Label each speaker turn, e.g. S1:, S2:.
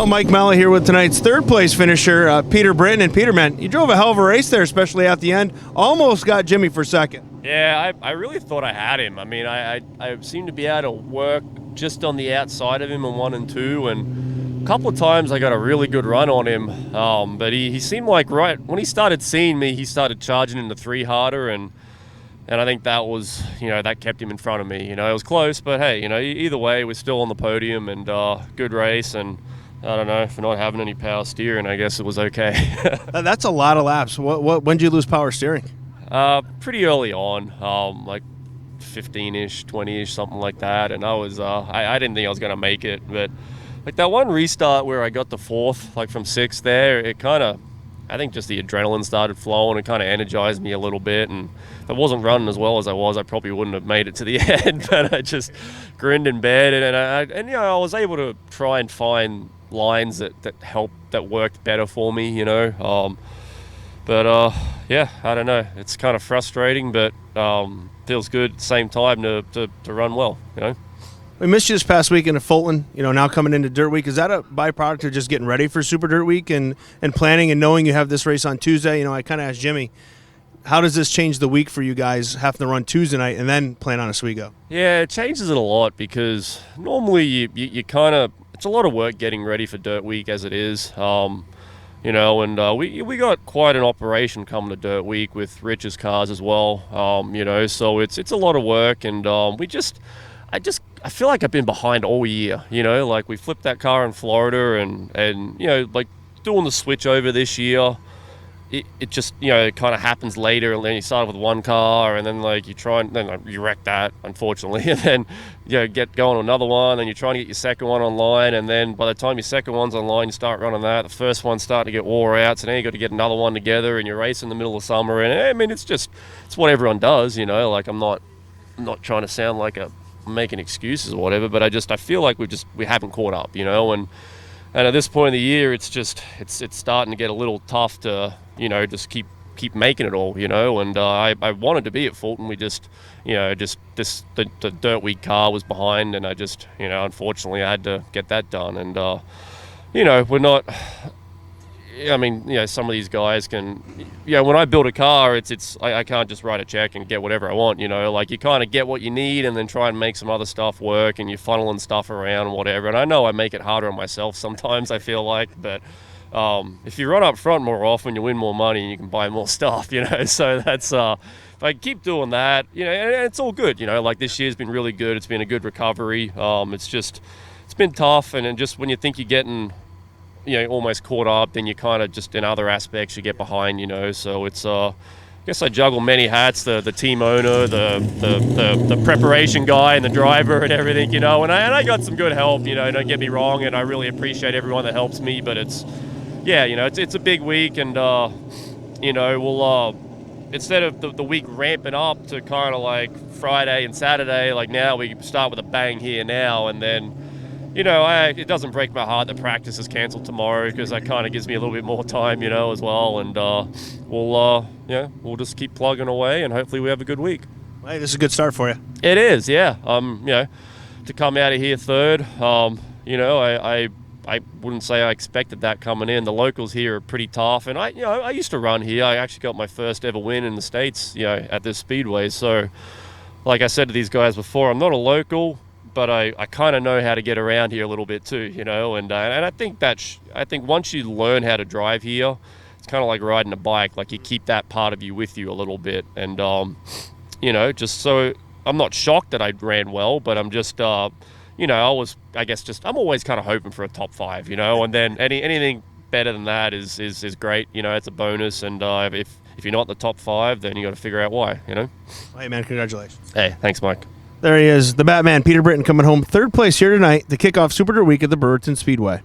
S1: Well, Mike Malley here with tonight's third place finisher, Peter Britten. And Peter, man, you drove a hell of a race there, especially at the end. Almost got Jimmy for second.
S2: Yeah, I really thought I had him. I mean, I seemed to be able to work just on the outside of him in 1 and 2, and a couple of times I got a really good run on him. But he seemed like right when he started seeing me, he started charging into 3 harder, and I think that was, that kept him in front of me. It was close, but hey, either way, we're still on the podium, and good race. And I don't know, for not having any power steering, I guess it was okay.
S1: That's a lot of laps. When did you lose power steering?
S2: Pretty early on, like 15-ish, 20-ish, something like that. And I was, I didn't think I was going to make it. But like that one restart where I got the 4th, like from 6th there, it kind of, I think just the adrenaline started flowing. It kind of energized me a little bit. And if I wasn't running as well as I was, I probably wouldn't have made it to the end. But I just grinned in bed, and I was able to try and find lines that worked better for me, but yeah, I don't know, it's kind of frustrating, but feels good at the same time to run well.
S1: We missed you this past weekend at Fulton, now coming into Dirt Week. Is that a byproduct of just getting ready for Super Dirt Week and planning and knowing you have this race on Tuesday? I kind of asked Jimmy, how does this change the week for you guys, having to run Tuesday night and then plan on Oswego? Yeah,
S2: it changes it a lot, because normally you kind of, it's a lot of work getting ready for Dirt Week as it is, and we got quite an operation coming to Dirt Week with Rich's cars as well, so it's a lot of work, and I feel like I've been behind all year, like we flipped that car in Florida, and like doing the switch over this year. It just, it kind of happens later, and then you start with one car, and then like you try and then you wreck that, unfortunately, and then get going on another one, and you're trying to get your second one online, and then by the time your second one's online, you start running that. The first one's starting to get wore out, so then you got to get another one together, and you're racing in the middle of summer, and I mean, it's what everyone does, like I'm not trying to sound like I'm making excuses or whatever, but I feel like we haven't caught up, and at this point in the year, it's starting to get a little tough to, just keep making it all, and I wanted to be at Fulton. We the Dirt Week car was behind, and I unfortunately I had to get that done. And, we're not, I mean, some of these guys can, when I build a car, I can't just write a check and get whatever I want, like you kind of get what you need and then try and make some other stuff work, and you're funneling stuff around and whatever. And I know I make it harder on myself sometimes, I feel like, but if you run up front more often, you win more money and you can buy more stuff, so that's, if I keep doing that, and it's all good, like this year's been really good. It's been a good recovery. It's been tough. And then just when you think you're getting, almost caught up, then you kind of just in other aspects you get behind, so it's I guess I juggle many hats, the team owner, the preparation guy, and the driver and everything, and I got some good help, don't get me wrong, and I really appreciate everyone that helps me, but it's a big week, and we'll instead of the week ramping up to kind of like Friday and Saturday, like now we start with a bang here now, and then it doesn't break my heart that practice is canceled tomorrow, because that kind of gives me a little bit more time, as well. And we'll just keep plugging away, and hopefully we have a good week.
S1: Hey, this is a good start for you.
S2: It is, yeah. To come out of here third, I wouldn't say I expected that coming in. The locals here are pretty tough, and I used to run here. I actually got my first ever win in the States, at this speedway. So, like I said to these guys before, I'm not a local, but I kind of know how to get around here a little bit too, and I think I think once you learn how to drive here, it's kind of like riding a bike. Like you keep that part of you with you a little bit, and just so I'm not shocked that I ran well, but I'm just I'm always kind of hoping for a top 5, and then anything better than that is great, it's a bonus, and if you're not in the top 5, then you got to figure out why,
S1: Hey man, congratulations.
S2: Hey, thanks, Mike.
S1: There he is, the Batman, Peter Britten, coming home third place here tonight to kick off Super Dirt Week at the Brewerton Speedway.